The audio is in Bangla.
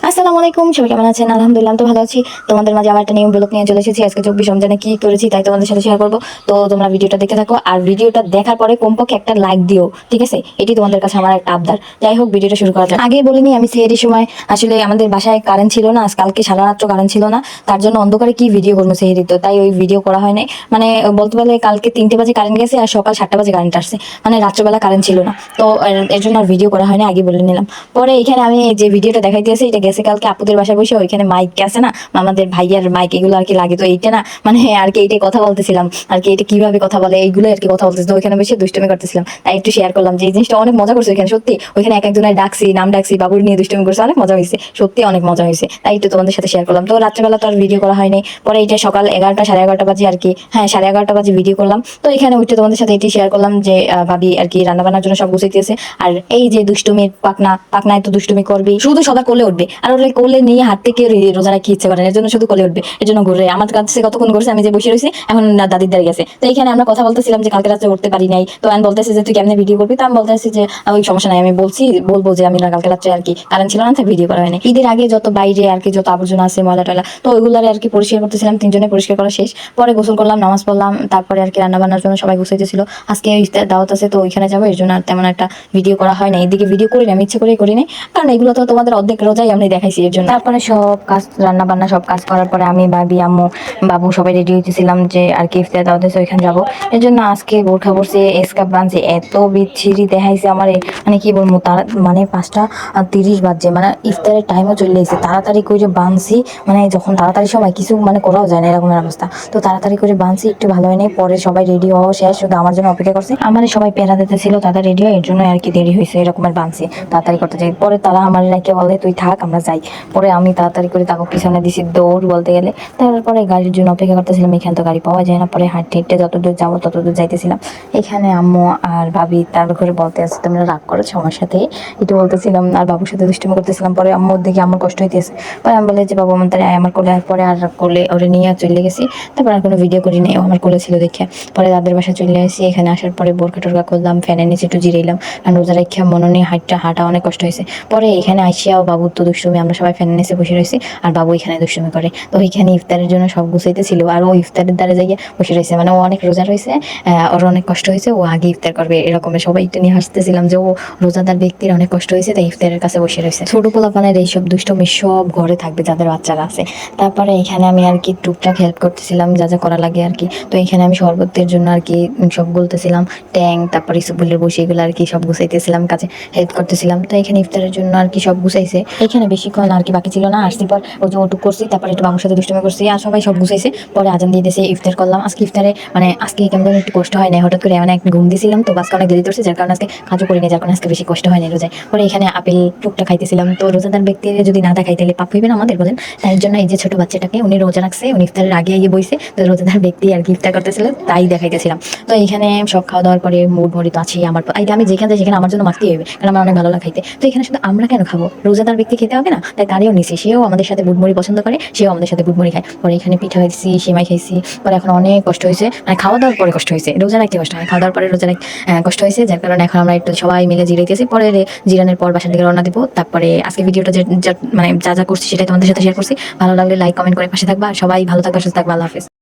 আসসালামু আলাইকুম, সবাই কেমন আছেন? আলহামদুলিল্লাহ তো ভালো আছি। তোমাদের মাঝে আবার একটা নিয়ম ব্লগ নিয়ে চলে এসেছি। আজকে 24 রমজানে কি করেছি তাই তোমাদের সাথে শেয়ার করবো। তো তোমরা ভিডিওটা দেখতে থাকো, আর ভিডিওটা দেখার পরে কমপক্ষে একটা লাইক দিও, ঠিক আছে? এটি তোমাদের কাছে আমার একটা আবদার। যাই হোক, ভিডিওটা শুরু করা যাক। আগে বলিনি, আমি সেহেরির সময় আসলে আমাদের বাসায় কারেন্ট ছিল না, কালকে সারা রাত্র কারেন্ট ছিল না, তার জন্য অন্ধকারে কি ভিডিও করবো সেহেরি, তো তাই ওই ভিডিও করা হয় নাই। মানে বলতে পারলে কালকে 3টে বাজে কারেন্ট গেছে আর সকাল 7টা বাজে কারেন্ট আসছে, মানে রাত্রবেলা কারেন্ট ছিল না। তো এর জন্য আর ভিডিও করা হয় না, আগে বলে নিলাম। পরে এখানে আমি যে ভিডিওটা দেখাইতেছি, এটা গেছে কালকে আপুদের বাসায় বসে। ওইখানে মাইক আছে না, আমাদের ভাইয়ার মাইক, এগুলো আর কি লাগে। তো এইটা না, মানে আর কি এইটাই কথা বলতেছিলাম আর কি, এটা কিভাবে কথা বলে এইগুলো আর কি কথা বলতেছি। তো ওইখানে বসে দুষ্টুমি করতেছিলাম, তাই একটু শেয়ার করলাম যে এই জিনিসটা অনেক মজা করছে ওইখানে। সত্যি ওইখানে এক একজনের নাম ডাকছি, বাবুর নিয়ে দুষ্টুমি করছে, অনেক মজা হয়েছে, সত্যি অনেক মজা হয়েছে। তাই একটু তোমাদের সাথে শেয়ার করলাম। তো রাত্রেবেলা তো আর ভিডিও করা হয়নি। পরে এটা সকাল 11টা সাড়ে 11টা বাজে আর কি, হ্যাঁ 11:30 বাজে ভিডিও করলাম। তো এখানে উঠে তোমাদের সাথে এটি শেয়ার করলাম যে ভাবি আর কি রান্না বান্নার জন্য সব গুছাইতেছে। আর এই যে দুষ্টুমির পাকনায় তো দুষ্টুমি করবি, শুধু সদা কোলে উঠবে, আর ওর কোলে নিয়ে হাত থেকে রোজা রাখি ইচ্ছে করে, এর জন্য শুধু কোলে উঠবে, এর জন্য ঘুরে আমার কাছে কতক্ষণ ঘুরছে, আমি যে বসে রয়েছি এখন দাদির দাঁড়িয়ে গেছে। তো এইখানে আমরা কথা বলতেছিলাম যে কালকে রাত্রে উঠতে পারি নাই। তো আমি বলতেছি যে তুই কেমনে ভিডিও করবি, তো আমি বলতেছি যে ওই সমস্যা নাই, আমি বলবো যে আমি না কালকে রাত্রে আর কি কারেন্ট ছিল না, তাই ভিডিও করা হয়নি। ঈদের আগে যত বাইরে আর কি যত আবর্জনা আছে, ময়লা টয়লা, তো ওইগুলো আর কি পরিষ্কার করতেছিলাম। তিনজনে পরিষ্কার করা শেষ, পরে গোসল করলাম, নামাজ পড়লাম, তারপরে আর কি রান্না বান্নার জন্য সবাই গুছাইতেছিল। আজকে ইফতার দাওয়াত আছে, তো ওইখানে যাবো, এর জন্য আর তেমন একটা ভিডিও করা হয় না। এদিকে ভিডিও করি না, আমি ইচ্ছে করেই করি নাই, কারণ এগুলো তো তোমাদের অর্ধেক রোজাই আমি দেখাইছি, এর জন্য। তারপরে সব কাজ রান্না বান্না সব কাজ করার পরে আমি ভাবি আম্মু বাবু সবাই রেডি হইতেছিলাম যে আর কি ইফতার দাওয়াত আছে ওইখানে যাবো। এর জন্য আজকে বোরখা পরছে, স্কার্ফ বানছে, এত বিচ্ছিরি দেখাইছে আমার, মানে কি বলবো, তারা মানে 5টা 30 বাজছে, মানে ইফতারের টাইমও চলে এসেছে, তাড়াতাড়ি করে বানছি। মানে যখন তাড়াতাড়ি সময় কিছু মানে করাও যায় না এরকমের অবস্থা, তো তাড়াতাড়ি করে বানছি, একটু ভালো হয়নি। পরে সবাই রেডি হওয়া শেষ, শুধু আমার জন্য অপেক্ষা করছে। আমার সবাই পেয়ারা দিতে ছিল, তাদের রেডি হয়, এর জন্য আর কি দেরি হয়েছে, এরকমের বানছি, তাড়াতাড়ি করতে চাই। পরে তারা আমার রেখে বলে তুই থাক আমরা যাই। পরে আমি তাড়াতাড়ি করে তাকে পিছনে দিছি, দৌড় বলতে গেলে। তারপরে গাড়ির জন্য অপেক্ষা করতেছিলাম, এখানে তো গাড়ি পাওয়া যায় না। পরে হাঁটতে হাঁটতে যতদূর যাবো ততদূর যাইতেছিলাম। এখানে আম্মু আর ভাবি তার করে বলতে আছে তোমরা রাগ করেছো আমার সাথে, একটু বলতেছিলাম, আর বাবুর সাথে দুষ্টুমি করতেছিলাম। পরে আম্মুর দেখে আমার কষ্ট হইতেছে, পরে আমি বলে যে বাবু আমার তাই আমার কোলে, পরে আর কোলে ওরে নিয়ে চলে গেছি। তারপর আর কোনো ভিডিও করি নাই, ও আমার কোলে ছিল দেখে। পরে দাদের বাসায় চলে আসি, এখানে আসার পরে বোরখা টোরখা করলাম, ফ্যানের নিচে একটু জিরাইলাম, কারণ রোজা রেখে মনে নেই হাঁটা অনেক কষ্ট হয়েছে। পরে এখানে আসিয়াও বাবুর তো দুষ্টুমি, আমরা সবাই ফ্যানের নিচে বসে রয়েছি, আর বাবু এখানে দুষ্টুমি করে। তো ওইখানে ইফতারের জন্য সব গুছাইতেছিল, আর ও ইফতারের দ্বারে যাইয়ে বসে রয়েছে, মানে ও অনেক রোজা রয়েছে, ওর অনেক কষ্ট হয়েছে, ও আগে ইফতার করবে এরকম। সবাই একটু নিয়ে হাসতেছিলাম যে ও রোজাদার ব্যক্তির অনেক কষ্ট হয়েছে, তাই ইফতারের কাছে বসে রয়েছে। ছোট পোলাপানের এইসব দুষ্টুমি সব ঘরে থাকবে যাদের বাচ্চারা আছে। তারপরে এখানে আমি আর কি টুকটাক হেল্প করতেছিলাম, যা যা করা লাগে আর কি। তো এখানে আমি শরবতের জন্য আর কি সব বলতেছিলাম, ট্যাং তারপরে ইসুবুলের বসে এগুলো আর কি সব গুছাইতেছিলাম, কাজে হেল্প করতেছিলাম। তো এখানে ইফতারের জন্য আর কি সব গুছাইছে, এখানে বেশিক্ষণ আর কি বাকি ছিল না, আসছি পর ওই যে ওটুক করছি, তারপরে একটু বাবুর সাথে দুষ্টুমি করছি, আর সবাই সব গুছাইছে। পরে আজান দিয়ে দিয়েছে, ইফতার করলাম। আজকে ইফতারে মানে আজকে কেমন একটু কষ্ট হয় না, হঠাৎ করে মানে এক ঘুম দিয়েছিলাম, তো বাসকে অনেক দেরি করছে, যার কারণে আজকে কাজও করিনি, যার কারণে আজকে বেশি কষ্ট হয় না রোজায়। পরে এখানে আপেল টুকটা খাইতেছিলাম। তো রোজাদার ব্যক্তির যদি না দেখাই তাহলে পাপ হইবে না আমাদের, বলেন? তাই জন্য এই যে ছোট বাচ্চাটাকে উনি রোজা রাখছে, উনি ইফতারের আগে আগে বইছে, তো রোজাদার ব্যক্তি আর কি ইফতার করতেছিল, তাই দেখাইতেছিলাম। তো এখানে সব খাওয়া দাওয়ার পরে মুড ভরিত আছি আমার, এইটা আমি যেখানে যাই সেখানে আমার জন্য মাখতেই হবে, কারণ আমার অনেক ভালো লাগে খাইতে। তো এখানে শুধু আমরা কেন খাবো, রোজাদার ব্যক্তি খেতে হবে না, তাই তারেও নিছি, সেও আমাদের সাথে বুটমুড়ি পছন্দ করে, সেও আমাদের সাথে বুটমুড়ি খায়। পরে এখানে পিঠা খাইছি, সেমাই খাইছি। পরে এখন অনেক কষ্ট হয়েছে, মানে খাওয়া দাওয়ার পরে কষ্ট হয়েছে, রোজা রাখতে কষ্ট হয়, খাওয়া দাওয়ার পরে রোজা রাখতে কষ্ট হয়েছে, যার কারণে এখন আমরা একটু সবাই মিলে জিরাইতেছি। পরে জিরানের পর বাসার দিকে রওনা দিব। তারপরে আজকে ভিডিওটা মানে যা যা করছি সেটাই তোমাদের সাথে শেয়ার করছি। ভালো লাগলে লাইক কমেন্ট করে পাশে থাকবা, সবাই ভালো থাকবা, সুস্থ থাকবা, আল্লাহ হাফেজ।